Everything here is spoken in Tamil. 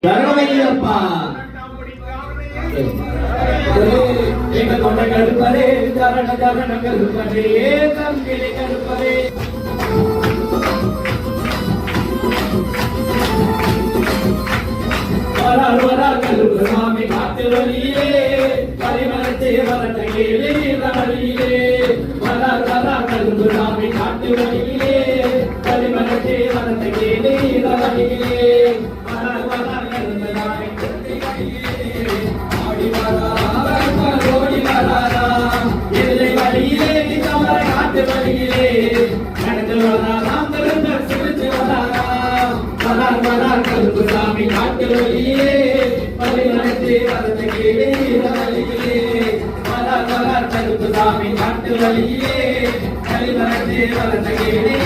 தரவையப்பா எங்க கொண்ட கருப்பதே தரண தரண கருப்பதே தங்கிலே கருப்பதே வரார் வரார் கருப்பு சாமி காத்து வழியிலே பரிமளத்தே வரட்ட கேளே வழியிலே வரார் வரார் கருப்பு சாமி காத்து வழியிலே பரிமளத்தே வரட்ட கேளே வழியிலே வரார் வரார் கருப்பு சாமி ஆடி வரார் ஓடி வராரா எல்லை வழியிலே தமர காட்டு வழியிலே நடந்து வராராம் பெருந்தர் சிரிச்சு வராரா வரார் வரார் கருப்பு சாமி காட்டு வழியிலே பரிமளத்தே வரட்ட கேளே வழியிலே வரார் வரார் கருப்பு சாமி காட்டு வழியிலே பரிமளத்தே வரட்ட கேளே